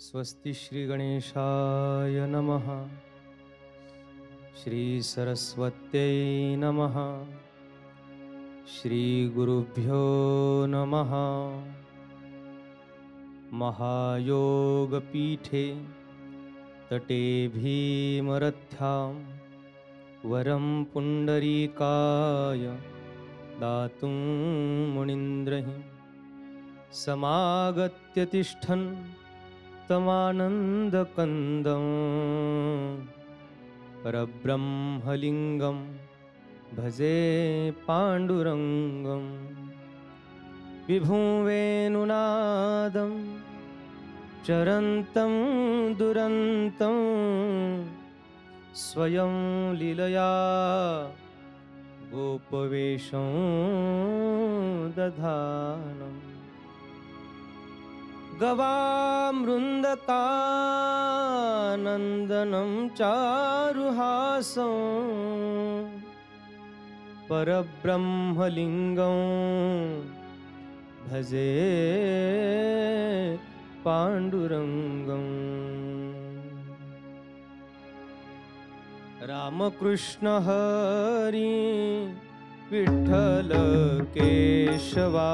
स्वस्ति श्री गणेशाय नमः। श्री सरस्वत्यै नमः। श्री गुरुभ्यो नमः। महायोगपीठे तटे भीमरथ्यां वरं पुण्डरीकाय दातुं मुनीन्द्रहि समागत्य तिष्ठन् तमानन्दकन्दं परब्रह्मलिङ्गं भजे पाण्डुरङ्गं विभुं वेणुनादं चरन्तं दुरन्तं स्वयं लीलया गोपवेशं दधानम् गवामृन्दकानन्दनं चारुहासं परब्रह्मलिङ्गं भजे पाण्डुरङ्गम्। रामकृष्ण हरि विठ्ठल केशवा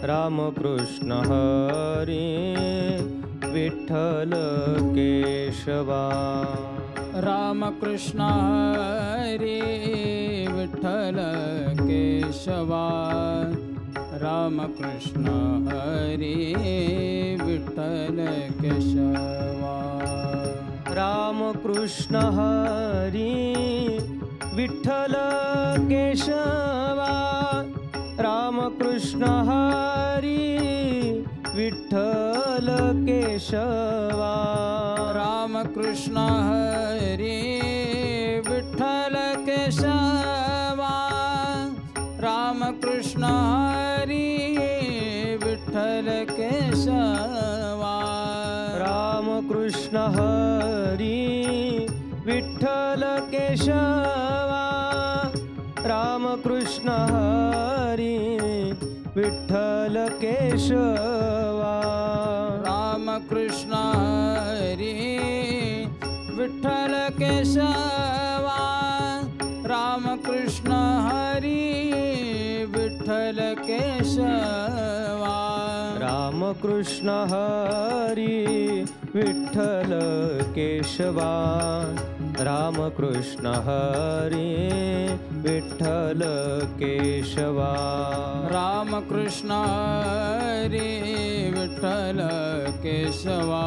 रामकृष्ण हरि विठ्ठल केशवा रामकृष्ण हरि विठ्ठल केशवा रामकृष्ण हरि विठ्ठल केशवा रामकृष्ण हरि विठ्ठल केशवा रामकृष्ण हरि विठ्ठल केशवा रामकृष्ण हरि विठ्ठल केशवा रामकृष्ण हरि विठ्ठल केशवा रामकृष्ण हरि विठ्ठल केशवा रामकृष्ण हरि विठ्ठल केशवा रामकृष्ण हरि विठ्ठल केशवा रामकृष्ण हरि विठ्ठल केशवा रामकृष्ण हरि विठ्ठल केशवा रामकृष्ण हरि विठ्ठल केशवा रामकृष्ण हरि विठ्ठल केशवा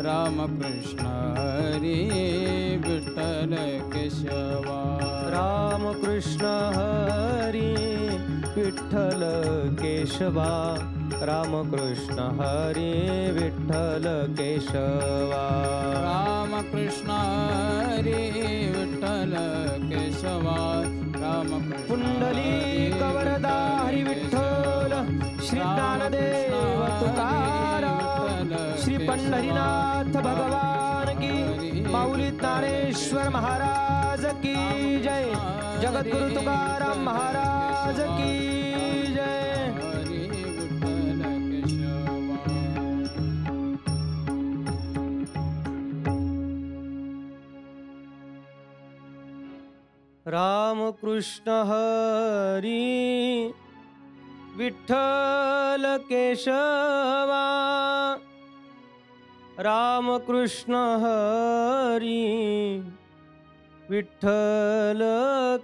रामकृष्ण हरि विठ्ठल केशवा रामकृष्ण हरि विठ्ठल केशवा रामकृष्ण हरि विठ्ठल केशवा रामकृष्ण हरि विठ्ठल केशवा रामकृष्ण पुंडलीक वरदा हरि विठ्ठल श्री ज्ञानदेव तुकाराम श्री पंढरीनाथ भगवान की माऊली ज्ञानेश्वर महाराज की जय जगद्गुरु तुकाराम महाराज की जय। रामकृष्ण हरि विठ्ठल केशवा रामकृष्ण हरि विठ्ठल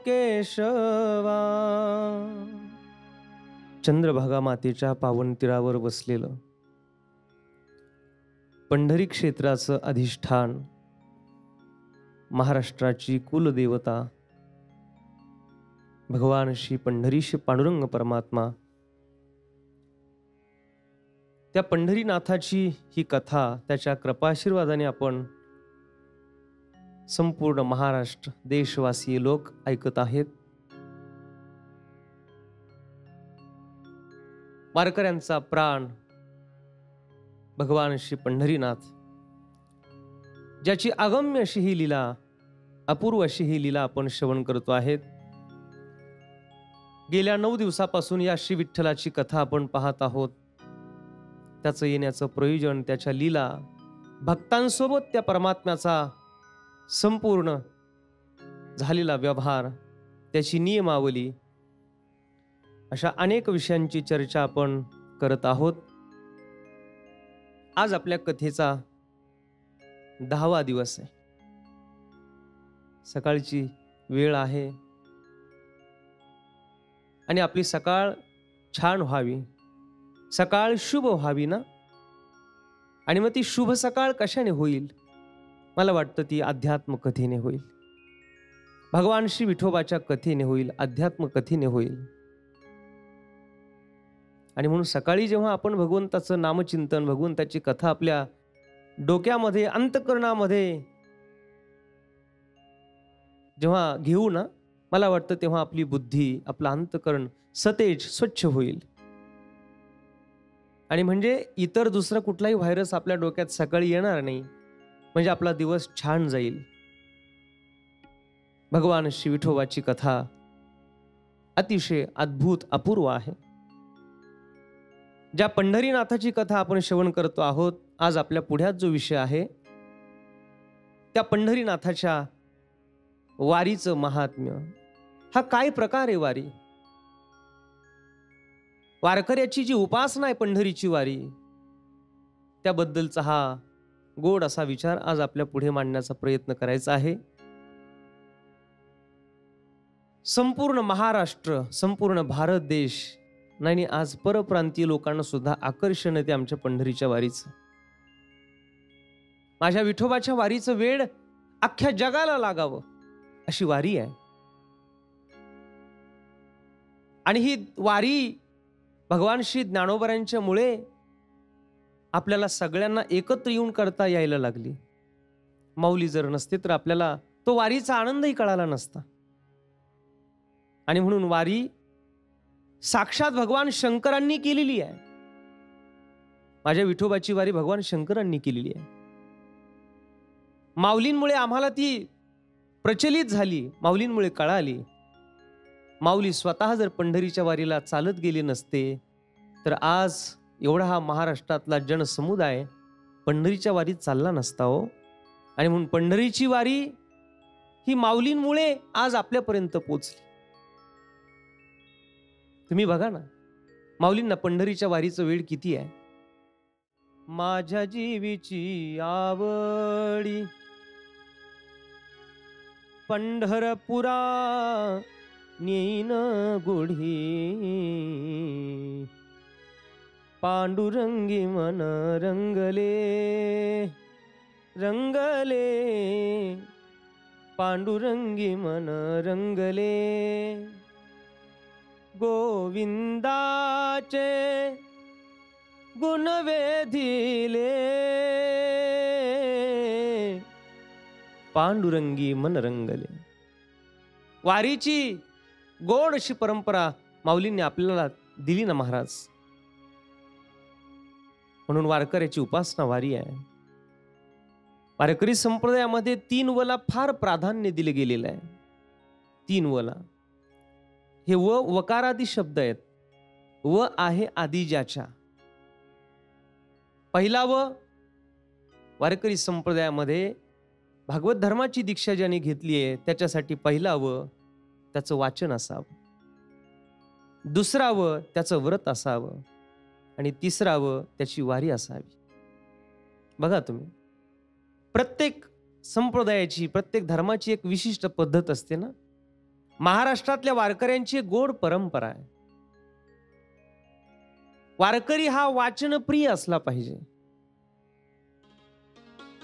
केशवा। चंद्रभागा मातेच्या पावन तीरावर बसलेलं पंढरी क्षेत्राचं अधिष्ठान, महाराष्ट्राची कुलदेवता भगवान श्री पंढरीश पांडुरंग परमात्मा, त्या पंढरीनाथाची ही कथा त्याच्या कृपाशीर्वादाने आपण संपूर्ण महाराष्ट्र देशवासीय लोक ऐकत आहेत। वारकऱ्यांचा प्राण भगवान श्री पंढरीनाथ, ज्याची अगम्य अशी ही लीला, अपूर्व अशी ही लीला आपण श्रवण करतो आहेत। गेल्या 9 दिवसापासून या श्री विठ्ठलाची कथा आपण पाहत आहोत। त्याचं येण्याचं प्रयोजन, त्याच्या लीला, भक्तांसोबत त्या परमात्म्याचा संपूर्ण झालेला व्यवहार, त्याची नियमावली, अशा अनेक विषयांची चर्चा आपण करत आहोत. आज आपल्या कथेचा 10वा दिवस आहे. सकाळची वेळ आहे आणि आपली सकाळ छान व्हावी, सकाळ शुभ व्हावी ना. आणि मग ती शुभ सकाळ कशाने होईल? मला वाटतं ती अध्यात्म कथेने होईल, भगवान श्री विठोबाच्या कथेने होईल, अध्यात्म कथेने होईल. आणि म्हणून सकाळी जेव्हा आपण भगवंताचं नामचिंतन, भगवंताची कथा आपल्या डोक्यामध्ये, अंतःकरणामध्ये जेव्हा घेऊ ना, मला वाटतं तेव्हा आपली बुद्धी, आपलं अंतःकरण सतेज, स्वच्छ होईल. आणि म्हणजे इतर दुसरा कुठलाही व्हायरस आपल्या डोक्यात सकाळी येणार नाही, म्हणजे आपला दिवस छान जाईल. भगवान श्री विठोबाची कथा अतिशय अद्भुत, अपूर्व आहे. ज्या पंढरीनाथाची कथा आपण श्रवण करतो आहोत, आज आपल्या पुढ्यात जो विषय आहे, त्या पंढरीनाथाच्या वारीचं महात्म्य. हा काय प्रकार आहे वारी? वारकऱ्याची जी उपासना आहे पंढरीची वारी, त्याबद्दलचा हा गोड असा विचार आज आपल्या पुढे मांडण्याचा प्रयत्न करायचा आहे. संपूर्ण महाराष्ट्र, संपूर्ण भारत देश, नाही आज परप्रांतीय लोकांना सुद्धा आकर्षण आहे ते आमच्या पंढरीच्या वारीचं. माझ्या विठोबाच्या वारीचं वेड अख्ख्या जगाला लागावं अशी वारी आहे. आणि ही वारी भगवान श्री ज्ञानोबरांच्या मुळे आपल्याला सगळ्यांना एकत्र येऊन करता यायला लागली. माऊली जर नसते तर आपल्याला तो वारीचा आनंदही कळाला नसता. आणि म्हणून वारी साक्षात भगवान शंकरांनी केलेली आहे. माझ्या विठोबाची वारी भगवान शंकरांनी केलेली आहे. माऊलींमुळे आम्हाला ती प्रचलित झाली, माऊलींमुळे कळाली. माऊली स्वतः जर पंढरीच्या वारीला चालत गेले नसते तर आज एवढा हा महाराष्ट्रातला जनसमुदाय पंढरीच्या वारीत चालला नसता हो. आणि म्हणून पंढरीची वारी ही माऊलींमुळे आज आपल्यापर्यंत पोचली. तुम्ही बघा ना, माऊलींना पंढरीच्या वारीचं वेळ किती आहे. माझ्या जीवीची आवडी पंढरपुरा नेईन गुढी, पांडुरंगी मन रंगले रंगले, पांडुरंगी मन रंगले, गोविंदाचे गुण वेधिले, पांडुरंगी मन रंगले. वारीची गोड अशी परंपरा माऊलींनी आपल्याला दिली ना महाराज. म्हणून वारकऱ्याची उपासना वारी आहे. वारकरी संप्रदायामध्ये 3 वला फार प्राधान्य दिले गेलेलं आहे. 3 वला हे वकारादी शब्द आहेत. व आहे आदी ज्याच्या. पहिला वारकरी संप्रदायामध्ये भागवत धर्माची दीक्षा ज्याने घेतली आहे त्याच्यासाठी पहिला त्याचं वाचन असावं, दुसरा त्याचं व्रत असावं, आणि तिसरा त्याची वारी असावी. बघा तुम्ही, प्रत्येक संप्रदायाची, प्रत्येक धर्माची एक विशिष्ट पद्धत असते ना. महाराष्ट्रातल्या वारकऱ्यांची एक गोड परंपरा आहे. वारकरी हा वाचनप्रिय असला पाहिजे.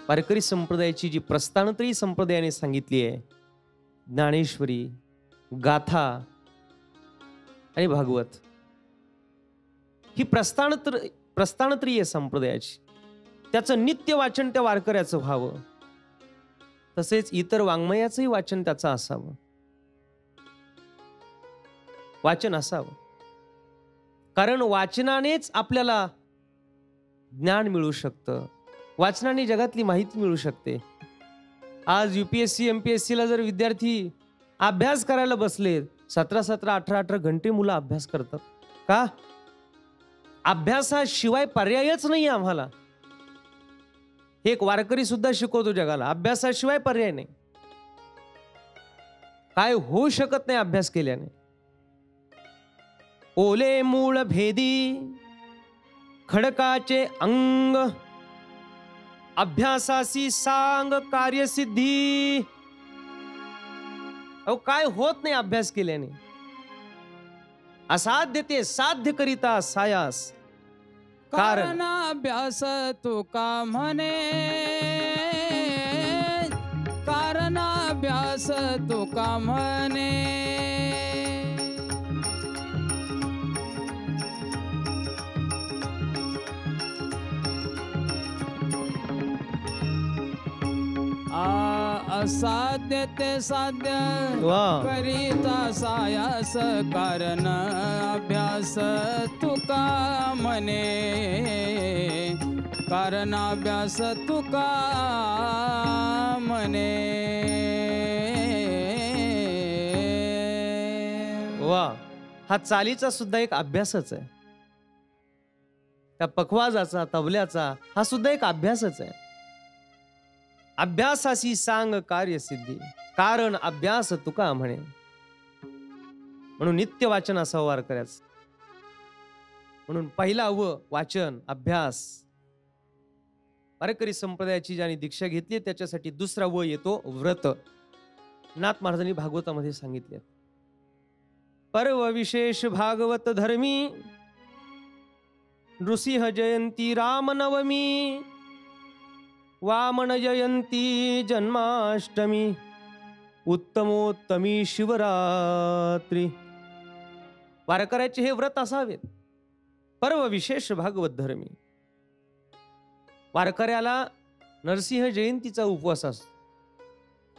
वारकरी संप्रदायाची जी प्रस्थानत्रयी संप्रदायाने सांगितली आहे, ज्ञानेश्वरी, गाथा आणि भागवत, ही प्रस्थानत्रीय संप्रदायाची, त्याचं नित्य वाचन त्या वारकऱ्याचं व्हावं. तसेच इतर वाङ्मयाचंही वाचन त्याचं असावं, वाचन असावं. कारण वाचनानेच आपल्याला ज्ञान मिळू शकतं, वाचनाने जगातली माहिती मिळू शकते. आज UPSC MPSC ला जर विद्यार्थी अभ्यास करायला बसले, 17-17, 18-18 घंटे मुलं अभ्यास करतात. का? अभ्यासाशिवाय पर्यायच नाही आम्हाला. हे एक वारकरी सुद्धा शिकवतो जगाला, अभ्यासाशिवाय पर्याय नाही. काय होऊ शकत नाही अभ्यास केल्याने. ओले मूळ भेदी खडकाचे अंग, अभ्यासासी सांग कार्यसिद्धी. अहो काय होत नाही अभ्यास केल्याने. असाध्य ते साध्य करिता सायास. कारण अभ्यास तुका म्हणे, कारण अभ्यास तुका म्हणे. असाध्य ते साध्य वाह. करिता सायास, कारण अभ्यास तुका म्हणे, कारण अभ्यास तुका म्हणे. वा, हा चालीचा सुद्धा एक अभ्यासच आहे. त्या पखवाजाचा, तबल्याचा हा सुद्धा एक अभ्यासच आहे. अभ्यासासी सांग कार्यसिद्धी, कारण अभ्यास तुका म्हणे. म्हणून नित्य वाचन असावं वारकऱ्याचं. म्हणून पहिला वाचन अभ्यास. वारकरी संप्रदायाची ज्याने दीक्षा घेतली त्याच्यासाठी दुसरा येतो व्रत. नाथ महाराजांनी भागवतामध्ये सांगितले, पर्व विशेष भागवत धर्मी, नृसिंह जयंती रामनवमी, वामन जयंती जन्माष्टमी, उत्तमोत्तमी शिवरात्री. वारकऱ्याचे हे व्रत असावेत. पर्व विशेष भागवत धर्मी. वारकऱ्याला नरसिंह जयंतीचा उपवास असतो,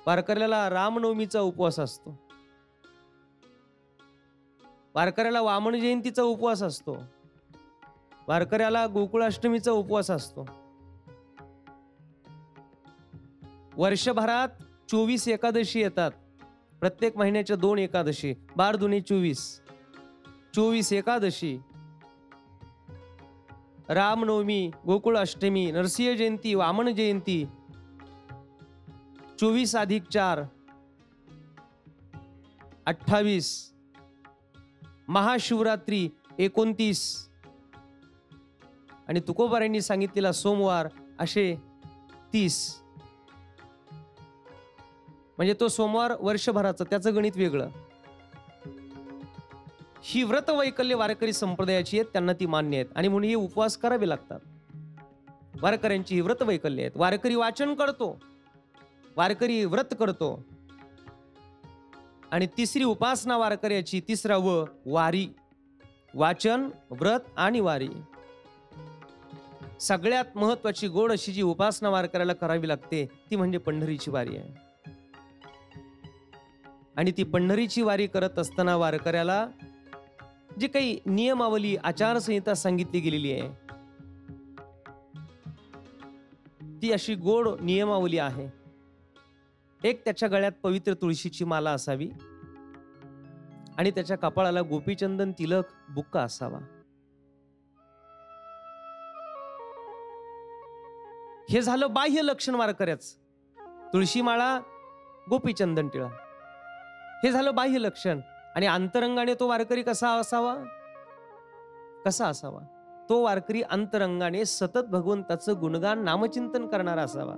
वारकऱ्याला रामनवमीचा उपवास असतो, वारकऱ्याला वामन जयंतीचा उपवास असतो, वारकऱ्याला गोकुळाष्टमीचा उपवास असतो. वर्षभरात 24 एकादशी येतात. प्रत्येक महिन्याच्या 2 एकादशी, 12 दुणे 24 एकादशी. रामनवमी, गोकुळाष्टमी, नरसिंह जयंती, वामन जयंती, 24 अधिक 4 28, महाशिवरात्री 29 आणि तुकोबारांनी सांगितलेला सोमवार असे 30. म्हणजे तो सोमवार वर्षभराचा, त्याचं गणित वेगळं. ही व्रत वैकल्य वारकरी संप्रदायाची आहेत, त्यांना ती मान्य आहेत आणि म्हणून हे उपवास करावे लागतात. वारकऱ्यांची ही व्रत वैकल्य आहेत. वारकरी वाचन करतो, वारकरी व्रत करतो. आणि तिसरी उपासना वारकऱ्याची, तिसरा वारी. वाचन, व्रत आणि वारी. सगळ्यात महत्वाची गोड अशी जी उपासना वारकऱ्याला करावी लागते ती म्हणजे पंढरीची वारी आहे. आणि ती पंढरीची वारी करत असताना वारकऱ्याला जी काही नियमावली, आचारसंहिता सांगितली गेलेली आहे ती अशी गोड नियमावली आहे. एक, त्याच्या गळ्यात पवित्र तुळशीची माला असावी आणि त्याच्या कपाळाला गोपीचंदन तिलक बुक्का असावा. हे झालं बाह्य लक्षण वारकऱ्याच. तुळशी माळा, गोपीचंदन टिळा, हे झालं बाह्य लक्षण. आणि अंतरंगाने तो वारकरी कसा असावा? कसा असावा? तो वारकरी अंतरंगाने सतत भगवंताचं गुणगान, नामचिंतन करणारा असावा.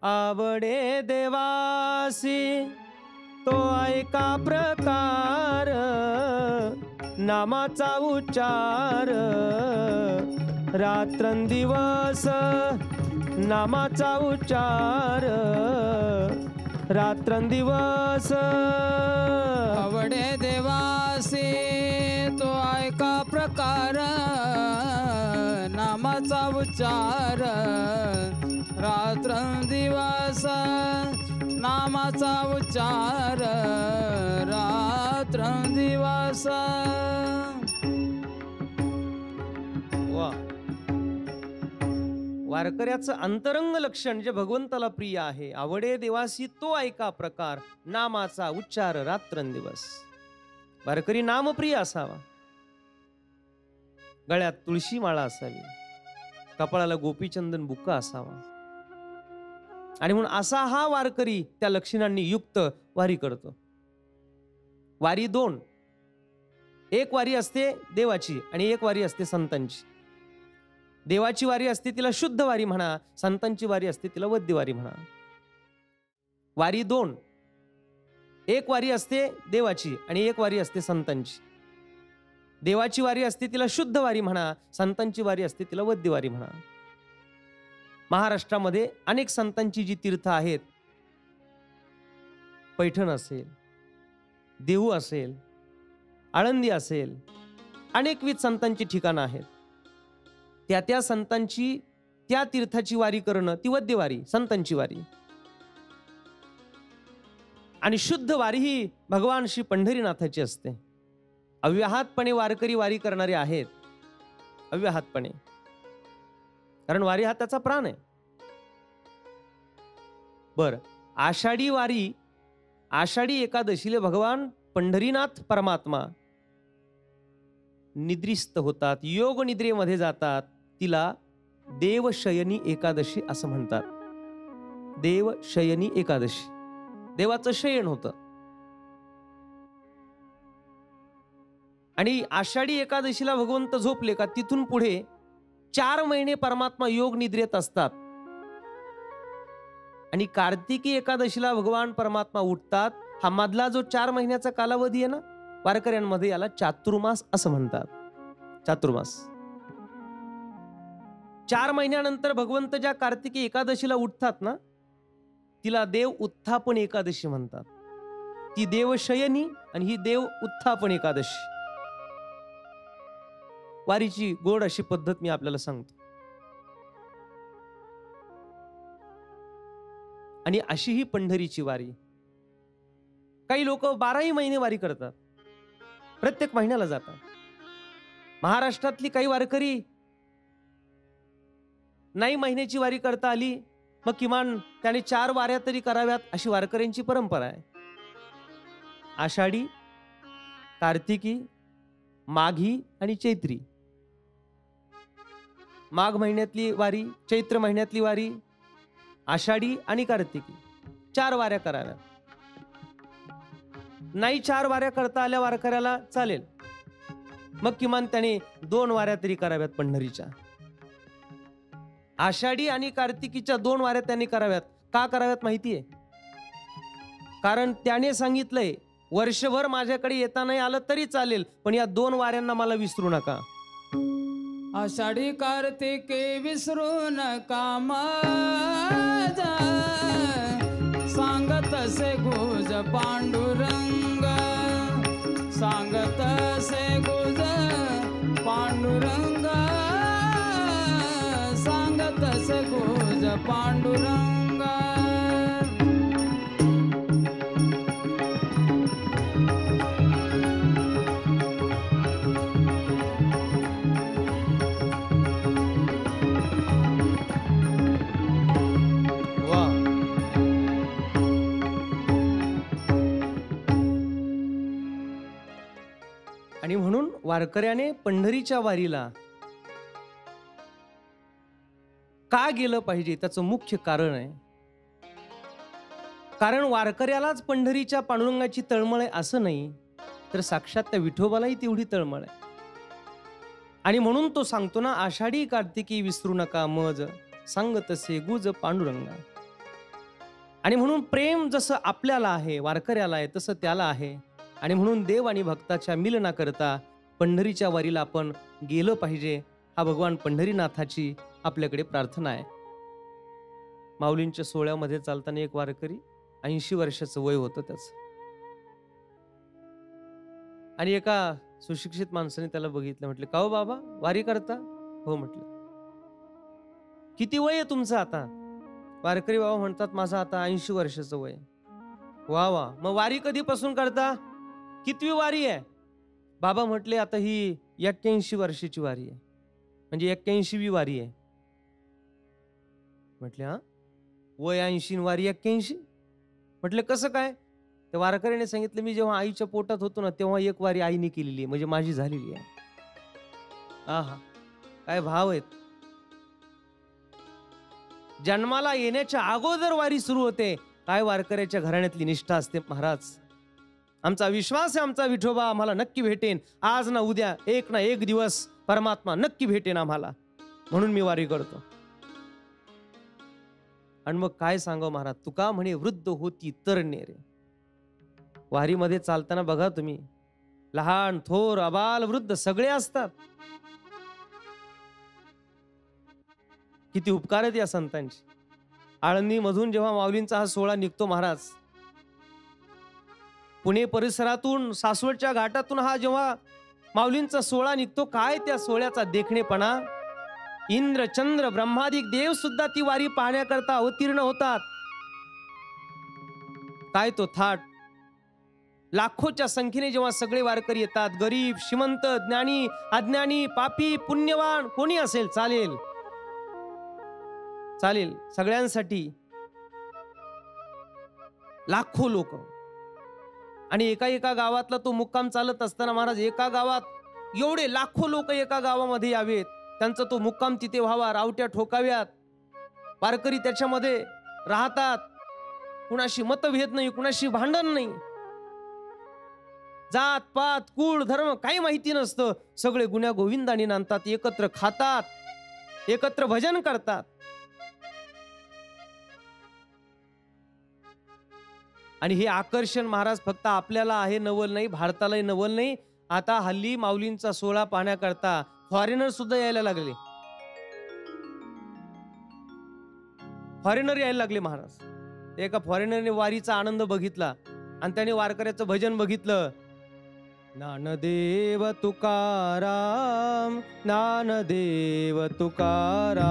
आवडे देवासी तो ऐका प्रकार, नामाचा उच्चार रात्रंदिवस, नामाचा उच्चार रात्रंदिवस. आवडे देवासी तो ऐका प्रकार, नामाचा उच्चार रात्रंदिवस, नामाचा उच्चार रात्रंदिवस. वारकऱ्याचं अंतरंग लक्षण जे भगवंताला प्रिय आहे, आवडे देवासी तो ऐका प्रकार, नामाचा उच्चार रात्रंदिवस. वारकरी नामप्रिय असावा. गळ्यात तुळशी माळा असावी, कपाळाला गोपीचंदन बुक्का असावा. आणि म्हणून असा हा वारकरी त्या लक्षणांनी युक्त वारी करतो. वारी दोन, एक वारी असते देवाची आणि एक वारी असते संतांची. देवाची वारी असते तिला शुद्ध वारी म्हणा, संतांची वारी असते तिला वद्य वारी म्हणा. वारी दोन, एक वारी असते देवाची आणि एक वारी असते संतांची. देवाची वारी असते तिला शुद्ध वारी म्हणा, संतांची वारी असते तिला वद्य वारी म्हणा. महाराष्ट्रामध्ये अनेक संतांची जी तीर्थ आहेत, पैठण असेल, देहू असेल, आळंदी असेल, अनेकविध संतांची ठिकाणं आहेत. त्या त्या संतांची त्या तीर्थाची वारी करणं ती वद्य वारी, संतांची वारी. आणि शुद्ध वारी ही भगवान श्री पंढरीनाथाची असते. अव्याहतपणे वारकरी वारी करणारे आहेत, अव्याहतपणे, कारण वारी हा त्याचा प्राण आहे. बर, आषाढी वारी, आषाढी एकादशीला भगवान पंढरीनाथ परमात्मा निद्रिस्त होतात, योग निद्रेमध्ये जातात. तिला देवशयनी एकादशी असं म्हणतात. देवशयनी एकादशी, देवाचं शयन होतं. आणि आषाढी एकादशीला भगवंत झोपले का तिथून पुढे 4 महिने परमात्मा योग निद्रेत असतात. आणि कार्तिकी एकादशीला भगवान परमात्मा उठतात. हा मधला जो 4 महिन्याचा कालावधी आहे ना, वारकऱ्यांमध्ये याला चातुर्मास असं म्हणतात. चातुर्मास. 4 महिन्यानंतर भगवंत ज्या कार्तिकी एकादशीला उठतात ना, तिला देव उत्थापन एकादशी म्हणतात. ती देवशयनी आणि ही देव उत्थापन एकादशी. वारीची गोड अशी पद्धत मी आपल्याला सांगतो. आणि अशी ही पंढरीची वारी. काही लोक 12ही महिने वारी करतात, प्रत्येक महिन्याला जातात. महाराष्ट्रातली काही वारकरी नाही महिन्याची वारी करता आली, मग किमान त्याने 4 वाऱ्या तरी कराव्यात, अशी वारकऱ्यांची परंपरा आहे. आषाढी, कार्तिकी, माघी आणि चैत्री. माघ महिन्यातली वारी, चैत्र महिन्यातली वारी, आषाढी आणि कार्तिकी 4 वाऱ्या कराव्यात. नाही 4 वाऱ्या करता आल्या वारकऱ्याला चालेल, मग किमान त्याने 2 वाऱ्या तरी कराव्यात पंढरीच्या. आषाढी आणि कार्तिकीच्या 2 वाऱ्या त्यांनी कराव्यात. का कराव्यात माहितीये? कारण त्याने सांगितलंय, वर्षभर माझ्याकडे येता नाही आलं तरी चालेल, पण या 2 वाऱ्यांना मला विसरू नका. आषाढी कार्तिकी विसरू नका माझा, सांगत से गुज पांडुरंग, सांगत से गुज पांडुरंग, सांगत से गुज पांडुरंग. आणि म्हणून वारकऱ्याने पंढरीच्या वारीला का गेलं पाहिजे, त्याचं मुख्य कारण आहे. कारण वारकऱ्यालाच पंढरीच्या पांडुरंगाची तळमळ आहे असं नाही, तर साक्षात त्या विठोबालाही तेवढी तळमळ आहे. आणि म्हणून तो सांगतो ना, आषाढी कार्तिकी विसरू नका मज, सांगत से गुज पांडुरंगा. आणि म्हणून प्रेम जसं आपल्याला आहे, वारकऱ्याला आहे, तसं त्याला आहे. आणि म्हणून देव आणि भक्ताच्या मिलनाकरता पंढरीच्या वारीला आपण गेलं पाहिजे, हा भगवान पंढरीनाथाची आपल्याकडे प्रार्थना आहे. माऊलींच्या सोहळ्यामध्ये चालताना एक वारकरी 80 वर्षाचं वय होतं त्याचं, आणि एका सुशिक्षित माणसाने त्याला बघितलं. म्हटलं, का हो बाबा वारी करता? हो म्हटलं. किती वय आहे तुमचं आता? वारकरी बाबा म्हणतात, माझं आता 80 वर्षाचं वय. वा वा, मग वारी कधीपासून करता? कितवी वारी आहे? बाबा म्हटले, आता ही 81 वर्षाची वारी आहे, म्हणजे 81वी वारी आहे. म्हटले, हा वय 80 वारी 81? म्हटलं कसं काय? त्या वारकऱ्याने सांगितलं, मी जेव्हा आईच्या पोटात होतो ना, तेव्हा एक वारी आईने केलेली आहे, म्हणजे माझी झालेली आहे. आहा, काय भाव आहेत. जन्माला येण्याच्या अगोदर वारी सुरू होते. काय वारकऱ्याच्या घराण्यातली निष्ठा असते महाराज. आमचा विश्वास आहे, आमचा विठोबा आम्हाला नक्की भेटेन. आज ना उद्या, एक ना एक दिवस परमात्मा नक्की भेटेन आम्हाला, म्हणून मी वारी करतो. आणि मग काय सांगावं महाराज, तुका म्हणे वृद्ध होती तरणे रे. वारीमध्ये चालताना बघा तुम्ही, लहान थोर अबाल वृद्ध सगळे असतात. किती उपकार आहेत या संतांचे. आळंदी मधून जेव्हा माऊलींचा हा सोहळा निघतो महाराज, पुणे परिसरातून सासवडच्या घाटातून हा जेव्हा माऊलींचा सोहळा निघतो, काय त्या सोहळ्याचा देखणेपणा. इंद्र चंद्र ब्रह्मादिक देव सुद्धा ती वारी पाहण्याकरता अवतीर्ण होतात. काय तो थाट. लाखोच्या संख्येने जेव्हा सगळे वारकरी येतात, गरीब श्रीमंत ज्ञानी अज्ञानी पापी पुण्यवान कोणी असेल चालेल, चालेल, सगळ्यांसाठी लाखो लोक. आणि एका एका गावातला तो मुक्काम चालत असताना महाराज, एका गावात एवढे लाखो लोक एका गावामध्ये यावेत, त्यांचा तो मुक्काम तिथे व्हावा, रावट्या ठोकाव्यात, वारकरी त्याच्यामध्ये राहतात, कुणाशी मतभेद नाही, कुणाशी भांडण नाही, जात पात कुळ धर्म काही माहिती नसतं. सगळे गुण्या गोविंदाने नांदतात, एकत्र खातात, एकत्र भजन करतात. आणि हे आकर्षण महाराज फक्त आपल्याला आहे नवल नाही, भारतालाही नवल नाही. आता हल्ली माऊलींचा सोहळा पाहण्याकरता फॉरेनर सुद्धा यायला लागले. फॉरेनर यायला लागले महाराज. एका फॉरेनरने वारीचा आनंद बघितला आणि त्याने वारकऱ्याचं भजन बघितलं. ज्ञानदेव तुकाराम, ज्ञानदेव तुकाराम,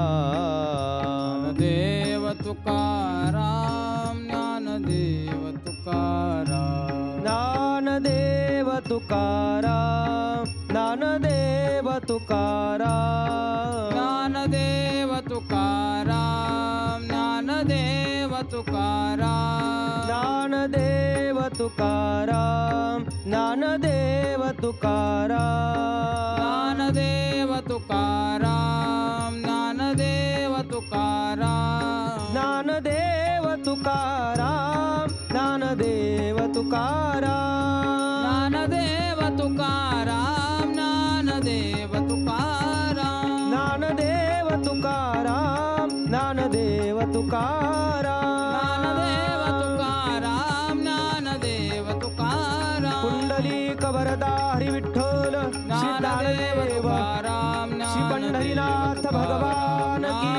देव तुकाराम, ज्ञानदेव तुकाराम, ज्ञानदेव तुकाराम, ज्ञानदेव तुकाराम, ज्ञानदेव तुकाराम, ज्ञानदेव तुकाराम, ज्ञानदेव तुकाराम, ज्ञानदेव तुकाराम, ज्ञानदेव तुकाराम, ज्ञानदेव तुकाराम, ज्ञानदेव तुकाराम, ज्ञानदेव तुकाराम, ज्ञानदेव तुकाराम, ज्ञानदेव तुकाराम, ज्ञानदेव तुकाराम, ज्ञानदेव तुकाराम, ज्ञानदेव तुकाराम, ज्ञानदेव तुकाराम, पुंडलिक वरदा हरी विठ्ठल श्री ज्ञानदेव तुकाराम, श्री पंढरीनाथ भगवान की,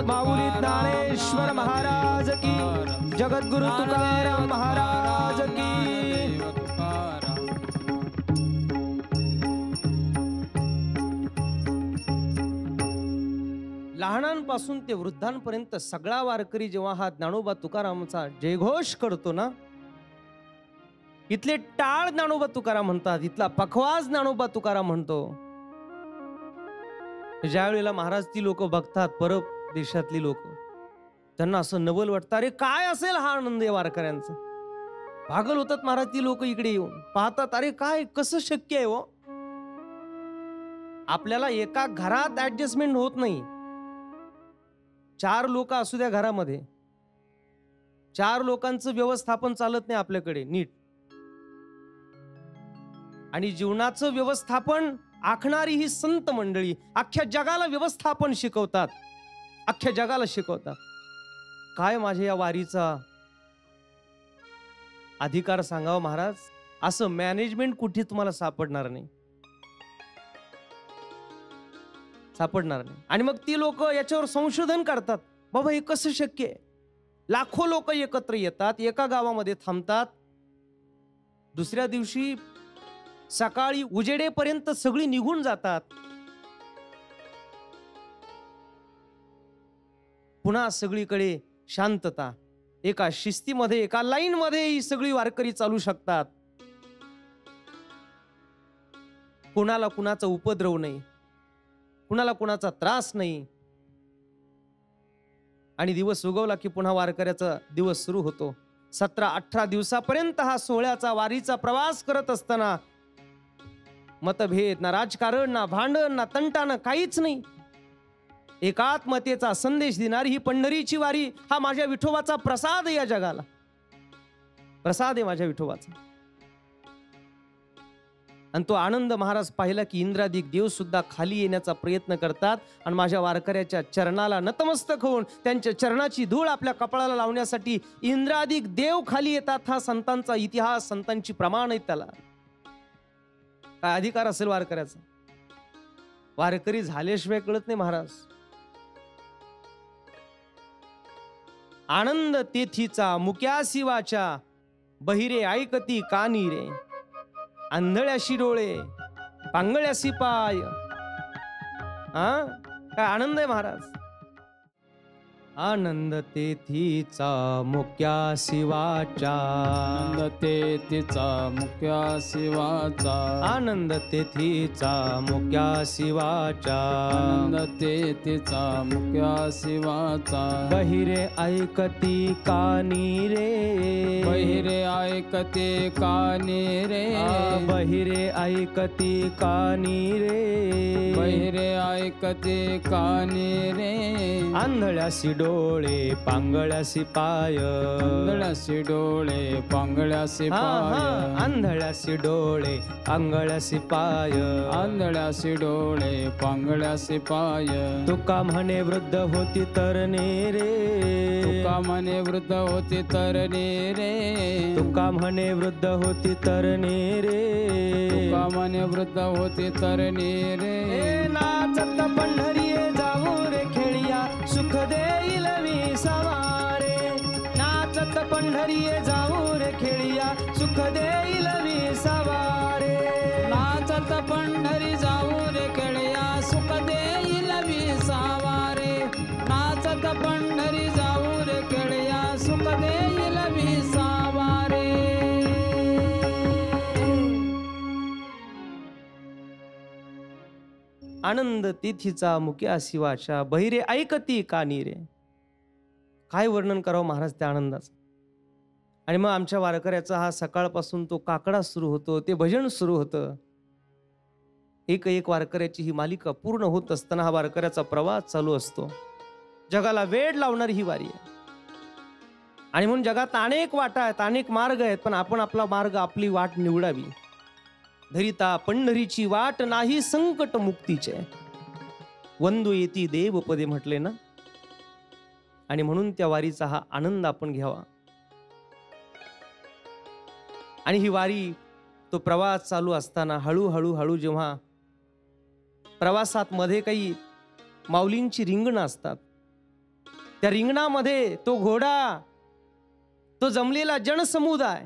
माऊली ज्ञानेश्वर महाराज की, जगद्गुरु तुकाराम महाराज की. लहानांपासून ते वृद्धांपर्यंत सगळा वारकरी जेव्हा हा ज्ञानोबा तुकारामाचा जयघोष करतो ना, इथले टाळ ज्ञानोबा तुकाराम म्हणतात, इथला पखवाज ज्ञानोबा तुकाराम म्हणतो. ज्या वेळेला महाराज ती लोक बघतात, परब देशातली लोक, त्यांना असं नवल वाटतं, अरे काय असेल हा आनंद या वारकऱ्यांचा. पागल होतात महाराज ती लोक इकडे येऊन पाहतात, अरे काय कसं शक्य आहे हो. आपल्याला एका घरात ऍडजस्टमेंट होत नाही. 4 लोक असू द्या घरामध्ये, 4 लोकांचं व्यवस्थापन चालत नाही आपल्याकडे नीट. आणि जीवनाचं व्यवस्थापन आखणारी ही संत मंडळी अख्ख्या जगाला व्यवस्थापन शिकवतात, अख्ख्या जगाला शिकवतात. काय माझ्या या वारीचा अधिकार सांगावा महाराज. असं मॅनेजमेंट कुठे तुम्हाला सापडणार नाही, सापडणार नाही. आणि मग ती लोक याच्यावर संशोधन करतात, बाबा हे कसं शक्य आहे. लाखो लोक एकत्र येतात, एका गावामध्ये थांबतात, दुसऱ्या दिवशी सकाळी उजेडेपर्यंत सगळी निघून जातात. पुन्हा सगळीकडे शांतता, एका शिस्तीमध्ये एका लाईन मध्ये ही सगळी वारकरी चालू शकतात. कुणाला कुणाचा उपद्रव नाही, कुणाला कुणाचा त्रास नाही. आणि दिवस उगवला की पुन्हा वारकऱ्याचा दिवस सुरू होतो. 17-18 दिवसापर्यंत हा सोहळ्याचा वारीचा प्रवास करत असताना मतभेद ना, राजकारण ना, भांडण ना, तंटा ना, काहीच नाही. एकात्मतेचा संदेश देणारी ही पंढरीची वारी हा माझ्या विठोबाचा प्रसाद आहे. या जगाला प्रसाद आहे माझ्या विठोबाचा. आणि तो आनंद महाराज पाहिला की इंद्रादिक देव सुद्धा खाली येण्याचा प्रयत्न करतात आणि माझ्या वारकऱ्याच्या चरणाला नतमस्तक होऊन त्यांच्या चरणाची धूळ आपल्या कपाळाला लावण्यासाठी इंद्रादिक देव खाली येतात. हा संतांचा इतिहास, संतांची प्रमाण आहेत. त्याला काय अधिकार असेल वारकऱ्याचा? वारकरी झाल्याशिवाय कळत नाही महाराज. आनंद तेथीचा मुक्या शिवाच्या, बहिरे ऐकती कानी रे, आंधळ्याशी डोळे पांगळ्याशी पाय. हा काय आनंद आहे महाराज. आनंद तेथीचा मुक्या शिवाच्या, आनंद तेथीचा मुक्या शिवाचा, आनंद तेथीचा मुक्या शिवाच्या, आनंद तेथीचा मुक्या शिवाचा. बहिरे ऐकती कानी रे, बहिरे ऐकते कानी रे, बहिरे ऐकती कानी रे, बहिरे ऐकते कानी रे, आंधळ्याशी डोळे पांगळ्याशी पाय, आंधळ्याशी डोळे पांगळ्याशी पाय, आंधळ्याशी डोळे पांगळ्याशी पाय, आंधळ्याशी डोळे पांगळ्याशी पाय. तुका म्हणे वृद्ध होती तरणे रे, तुका म्हणे वृद्ध होती तरणे रे, तुका म्हणे वृद्ध होती तरणे रे, तुका म्हणे वृद्ध होती तरणे रे. नाचत पंढरी जाऊ रे खेळिया, सुख देईल विसावारे. नाचत पंढरी जाऊ रे खेळिया, सुख देईल विसावारे. नाचत पंढरी जाऊ रे खेळया, सुख देईल विसावारे. नाचत पंढरी जाऊ रे खेळया, सुख देईल विसावारे. आनंद तिथीचा मुक्या शिवाच्या, बहिरे ऐकती कानी रे. काय वर्णन करावं महाराज त्या आनंदाचं. आणि मग आमच्या वारकऱ्याचा हा सकाळपासून तो काकडा सुरू होतो, ते भजन सुरू होतं. एक एक वारकऱ्याची ही मालिका पूर्ण होत असताना हा वारकऱ्याचा प्रवास चालू असतो. जगाला वेड लावणारी ही वारी आहे. आणि म्हणून जगात अनेक वाटा आहेत, अनेक मार्ग आहेत, पण आपण आपला मार्ग, आपली वाट निवडावी. धरिता पंढरीची वाट नाही संकट मुक्तीचे, वंदू येती देवपदे म्हटले ना. आणि म्हणून त्या वारीचा हा आनंद आपण घ्यावा. आणि ही वारी, तो प्रवास चालू असताना हळूहळू हळू जेव्हा प्रवासात मध्ये काही माऊलींची रिंगणं असतात, त्या रिंगणामध्ये तो घोडा, तो जमलेला जनसमुदाय,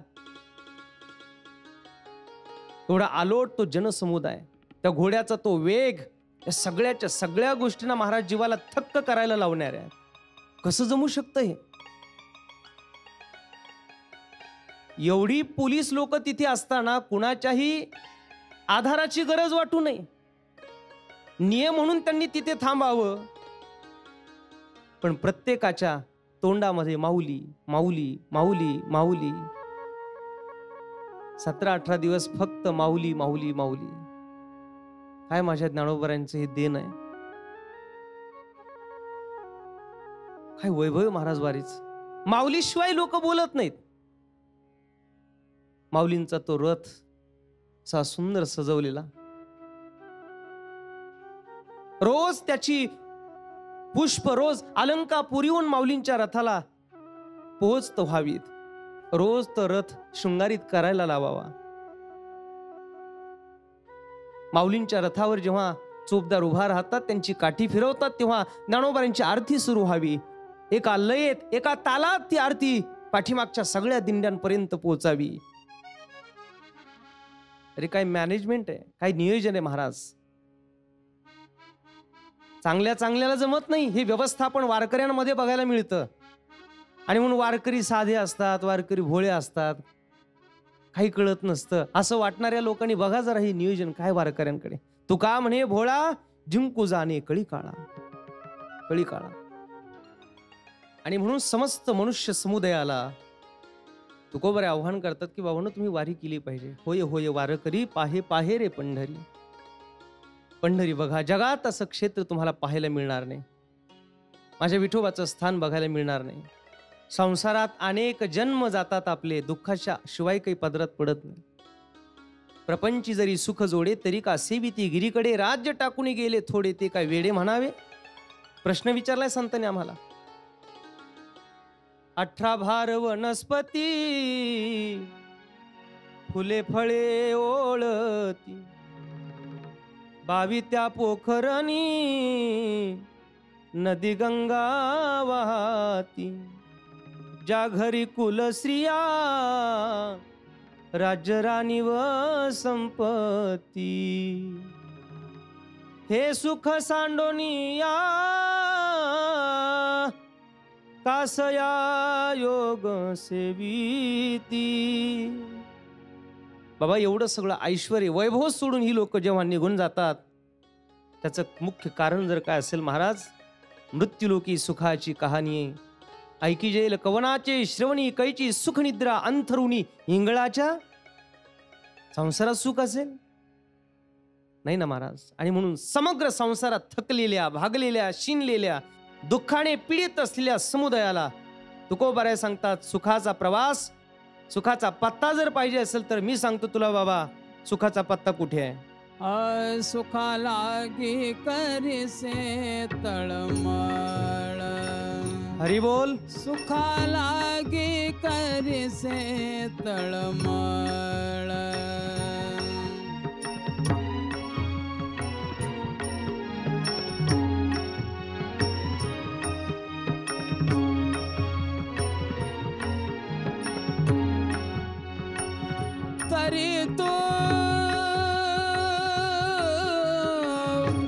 एवढा आलोट तो जनसमुदाय, त्या घोड्याचा तो वेग, या सगळ्याच्या सगळ्या गोष्टींना महाराज जीवाला थक्क करायला लावणार आहे. कसं जमू शकतं हे? एवढी पोलीस लोक तिथे असताना कुणाच्याही आधाराची गरज वाटू नये, नियम म्हणून त्यांनी तिथे थांबावं. पण प्रत्येकाच्या तोंडामध्ये माऊली माऊली माऊली माऊली. 17-18 दिवस फक्त माऊली माऊली माऊली. काय माझ्या ज्ञानोबरांचं हे देण आहे. काय वैभव महाराज वारीच. माऊलीशिवाय लोक बोलत नाहीत. माऊलींचा तो रथ असा सुंदर सजवलेला, रोज त्याची पुष्प, रोज अलंकापुरी येऊन माऊलींच्या रथाला पोहोचत व्हावीत. रोज तो रथ शृंगारित करायला लावावा. माऊलींच्या रथावर जेव्हा चोपदार उभा राहतात, त्यांची काठी फिरवतात, तेव्हा ज्ञानोबांची आरती सुरू व्हावी. एका लयेत, एका तालात ती आरती पाठीमागच्या सगळ्या दिंड्यांपर्यंत पोहोचावी. अरे काय मॅनेजमेंट आहे, काय नियोजन आहे महाराज. चांगल्या चांगल्याला जमत नाही, हे व्यवस्थापन वारकऱ्यांमध्ये बघायला मिळतं. आणि म्हणून वारकरी साधे असतात, वारकरी भोळे असतात, काही कळत नसतं असं वाटणाऱ्या लोकांनी बघा जरा हे नियोजन काय वारकऱ्यांकडे. तुका म्हणे भोळा जिंकू जाणे कळी काळा, कळी काळा. आणि म्हणून समस्त मनुष्य समुदायाला तुकोबरे आव्हान करतात की बाबांनो तुम्ही वारी केली पाहिजे. होय होय वार करी पाहे पाहे रे पंढरी. पंढरी बघा, जगात असं क्षेत्र तुम्हाला पाहायला मिळणार नाही. माझ्या विठोबाचं स्थान बघायला मिळणार नाही. संसारात अनेक जन्म जातात आपले, दुःखाच्या शिवाय काही पदरात पडत नाही. प्रपंची जरी सुख जोडे तरी का सेविती गिरीकडे, राज्य टाकून गेले थोडे ते काय वेडे म्हणावे. प्रश्न विचारलाय संतांनी आम्हाला. 18 भार वनस्पती फुले फळे ओळती, 22 त्या पोखरणी नदी गंगा वाहती. ज्या घरी कुलश्रिया राज्य राणी व संपत्ती, हे सुख सांडोनिया कासया योग सेविती. बाबा एवढं सगळं ऐश्वर वैभव सोडून ही लोक जेव्हा निघून जातात, त्याचं मुख्य कारण जर काय असेल महाराज, मृत्यूलोकी सुखाची कहाणी ऐकी जेल कवनाचे श्रवणी, कैची सुख निद्रा अंथरुणी इंगळाच्या. संसारात सुख असेल नाही ना महाराज. आणि म्हणून समग्र संसारात थकलेल्या, भागलेल्या, शिनलेल्या, दुःखाने पीडित असलेल्या समुदायाला तुकोबाराय सांगतात सुखाचा प्रवास, सुखाचा पत्ता जर पाहिजे असेल तर मी सांगतो तुला बाबा, सुखाचा पत्ता कुठे आहे. सुखा लागी करिसे तळमळ, हरी बोल. सुखा लागी करिसे तळमळ, तरी तू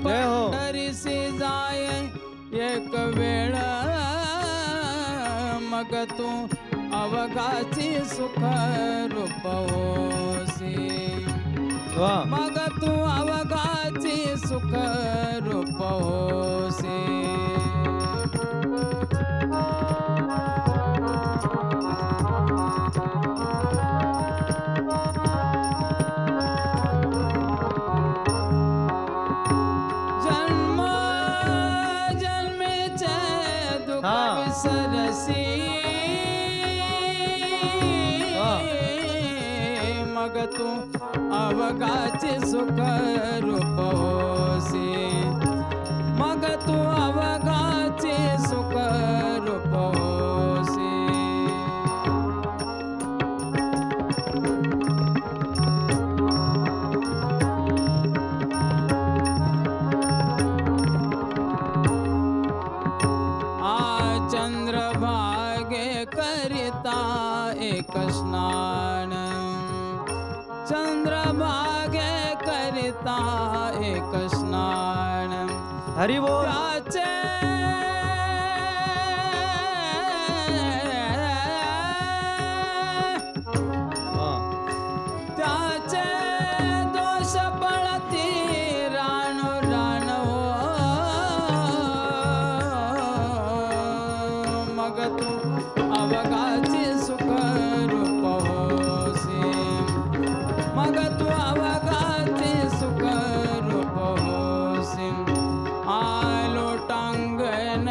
पंढरीसी जाय एक वेळ, मग तू अवघाची सुख रूप होसी. मग तू अवघाची सुख रूप होसी. सरसी मग तू अवघाचे सुख रूप होसी. मग तू अवघाचे सुख रूप होसी. चंद्रभागे करिता एक स्नान, चंद्रभागे करिता एक स्नान. हरी बोल. त्याचे दोष पळती रान रान हो. मग तू अवघाचे सुख रूप होसी. मग तू अवघाचे सुख रूप होसी. आलो टांगण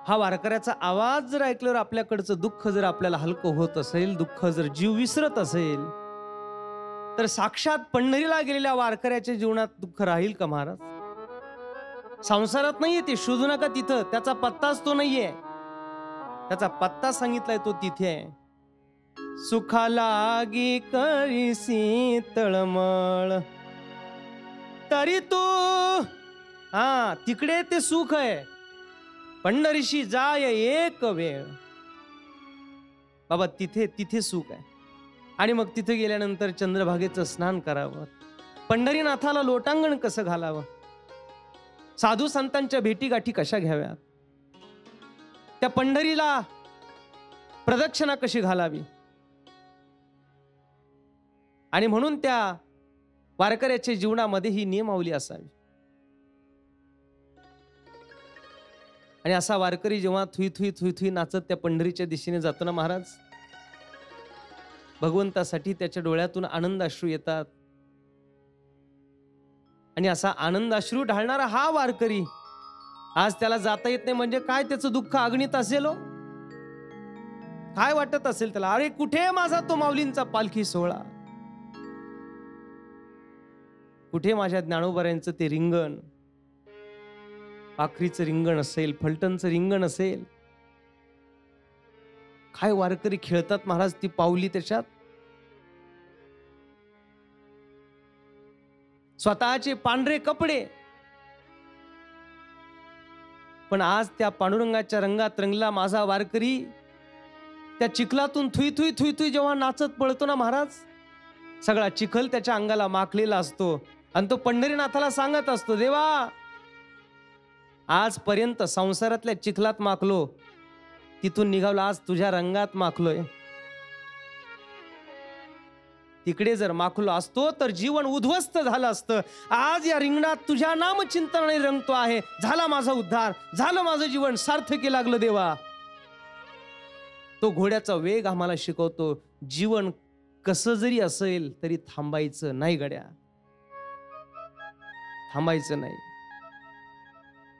हा वारकऱ्याचा आवाज जर ऐकल्यावर आपल्याकडचं दुःख जर आपल्याला हलकं होत असेल, दुःख जर जीव विसरत असेल, तर साक्षात पंढरीला गेलेल्या वारकऱ्याच्या जीवनात दुःख राहील का महाराज? संसारात नाहीये ते, शोधू नका तिथं, त्याचा पत्ताच तो नाहीये. त्याचा पत्ता सांगितलाय तो तिथे आहे. सुखा लागी कळीसी तळमळ तरी तू, हा तिकडे ते सुख आहे. पंढरीशी जाय एक वेळ, बाबा तिथे तिथे सुख आहे. आणि मग तिथे गेल्यानंतर चंद्रभागेचं स्नान करावं, पंढरीनाथाला लोटांगण कसं घालावं, साधू संतांच्या भेटीगाठी कशा घ्याव्यात, त्या पंढरीला प्रदक्षिणा कशी घालावी. आणि म्हणून त्या वारकऱ्याच्या जीवनामध्ये ही नियमावली असावी. आणि असा वारकरी जेव्हा थुई थुई थुई थुई नाचत त्या पंढरीच्या दिशेने जातो ना महाराज, भगवंतासाठी त्याच्या डोळ्यातून आनंद अश्रू येतात. आणि असा आनंद अश्रू ढाळणारा हा वारकरी आज त्याला जाता येत नाही म्हणजे काय त्याचं दुःख अगणित असेल हो? काय वाटत असेल त्याला, अरे कुठे माझा तो माऊलींचा पालखी सोहळा, कुठे माझ्या ज्ञानोबाऱ्यांचं ते रिंगण, पाखरीचं रिंगण असेल, फलटणचं रिंगण असेल. काय वारकरी खेळतात महाराज ती पावली त्याच्यात. स्वतःचे पांढरे कपडे, पण आज त्या पांडुरंगाच्या रंगात रंगला माझा वारकरी. त्या चिखलातून थुई थुई थुई थुई जेव्हा नाचत पळतो ना महाराज, सगळा चिखल त्याच्या अंगाला माखलेला असतो. आणि तो पंढरीनाथाला सांगत असतो, देवा आजपर्यंत संसारातल्या चिखलात माखलो, तिथून निघालो आज तुझ्या रंगात माखलोय. तिकडे जर माखलो असतो तर जीवन उद्ध्वस्त झालं असतं. आज या रिंगणात तुझ्या नामचिंतनाने रंगतो आहे, झाला माझा उद्धार, झालं माझं जीवन सार्थकी लागलं देवा. तो घोड्याचा वेग आम्हाला शिकवतो, जीवन कसं जरी असेल तरी थांबायचं नाही गड्या, थांबायचं नाही.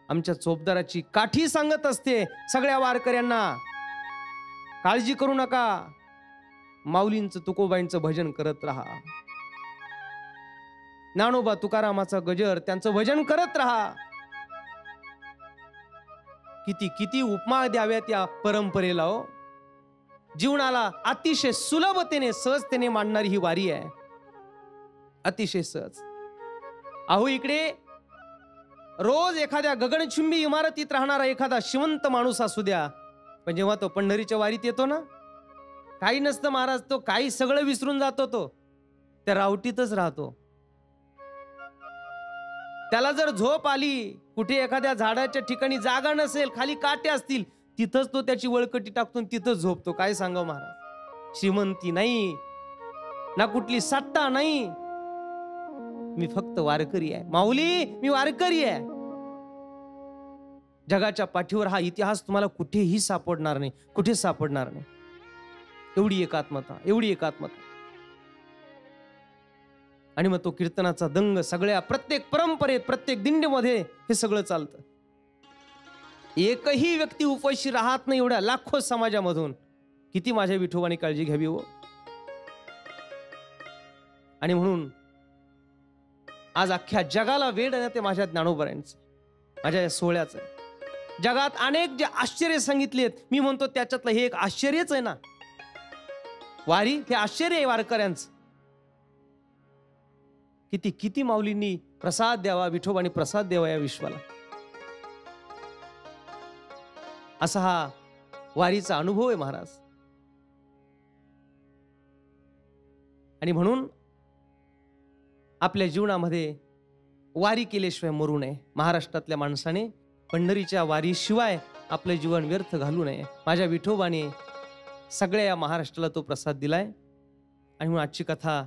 आमच्या चोपदाराची काठी सांगत असते सगळ्या वारकऱ्यांना, काळजी करू नका, माऊलींचं तुकोबाईंचं भजन करत राहा, ज्ञानोबा तुकारामाचा गजर त्यांचं भजन करत राहा. किती किती उपमा द्याव्यात या परंपरेला हो. जीवनाला अतिशय सुलभतेने सहजतेने मांडणारी ही वारी आहे, अतिशय सहज. अहो इकडे रोज एखाद्या गगनचुंबी इमारतीत राहणारा एखादा श्रीमंत माणूस असू द्या, पण जेव्हा तो पंढरीच्या वारीत येतो ना, काही नसतं महाराज, तो काही सगळं विसरून जातो, तो त्या रावटीतच राहतो. त्याला जर झोप आली, कुठे एखाद्या झाडाच्या ठिकाणी जागा नसेल, खाली काटे असतील, तिथंच तो त्याची वळकटी टाकतो, तिथंच झोपतो. काय सांगावं महाराज, श्रीमंती नाही ना, कुठली सत्ता नाही, मी फक्त वारकरी आहे. माऊली मी वारकरी आहे. जगाच्या पाठीवर हा इतिहास तुम्हाला कुठेही सापडणार नाही, कुठे सापडणार नाही. एवढी एकात्मता, एवढी एकात्मता. आणि मग तो कीर्तनाचा दंग सगळ्या प्रत्येक परंपरेत, प्रत्येक दिंडीमध्ये हे सगळं चालतं. एकही व्यक्ती उपाशी राहत नाही एवढ्या लाखो समाजामधून. किती माझ्या विठोबाने काळजी घ्यावी हो. आणि म्हणून आज अख्ख्या जगाला वेड आहे ते माझ्या ज्ञानोबाऱ्यांचं, माझ्या या सोहळ्याचं. जगात अनेक जे आश्चर्य सांगितलेत, मी म्हणतो त्याच्यातलं हे एक आश्चर्यच आहे ना. वारी हे आश्चर्य आहे वारकऱ्यांचं. किती किती माऊलींनी प्रसाद द्यावा, विठोबाने प्रसाद द्यावा या विश्वाला, असा हा वारीचा अनुभव आहे महाराज. आणि म्हणून आपल्या जीवनामध्ये वारी केल्याशिवाय मरू नये. महाराष्ट्रातल्या माणसाने पंढरीच्या वारीशिवाय आपलं जीवन व्यर्थ घालू नये. माझ्या विठोबाने सगळ्या या महाराष्ट्राला तो प्रसाद दिलाय. आणि म्हणून आजची कथा,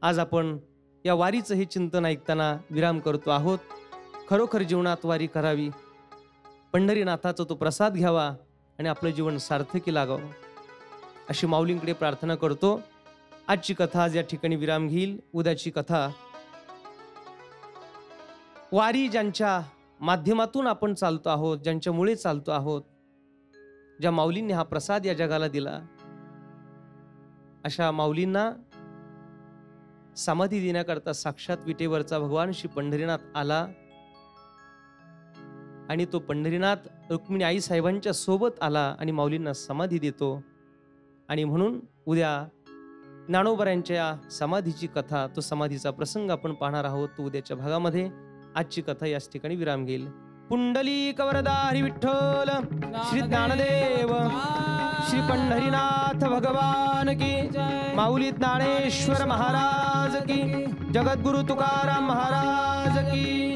आज आपण या वारीचं हे चिंतन ऐकताना विराम करतो आहोत. खरोखर जीवनात वारी करावी, पंढरीनाथाचा तो प्रसाद घ्यावा आणि आपलं जीवन सार्थकी लागावं अशी माऊलींकडे प्रार्थना करतो. आजची कथा आज या ठिकाणी विराम घेईल. उद्याची कथा वारी ज्यांच्या माध्यमातून आपण चालतो आहोत, ज्यांच्यामुळे चालतो आहोत, ज्या माऊलींनी हा प्रसाद या जगाला दिला, अशा माऊलींना समाधी देण्याकरता साक्षात विटेवरचा भगवान श्री पंढरीनाथ आला आणि तो पंढरीनाथ रुक्मिणी आई साहेबांच्या सोबत आला आणि माऊलींना समाधी देतो. आणि म्हणून उद्या ज्ञानोबरांच्या समाधीची कथा, तो समाधीचा प्रसंग आपण पाहणार आहोत. तो उद्याच्या भागामध्ये. आजची कथा याच ठिकाणी विराम घेईल. पुंडलिक वरदा हरी विठ्ठल श्री ज्ञानदेव श्री पंढरीनाथ भगवान की, माऊली ज्ञानेश्वर महाराज की, जगद्गुरु तुकाराम महाराज की.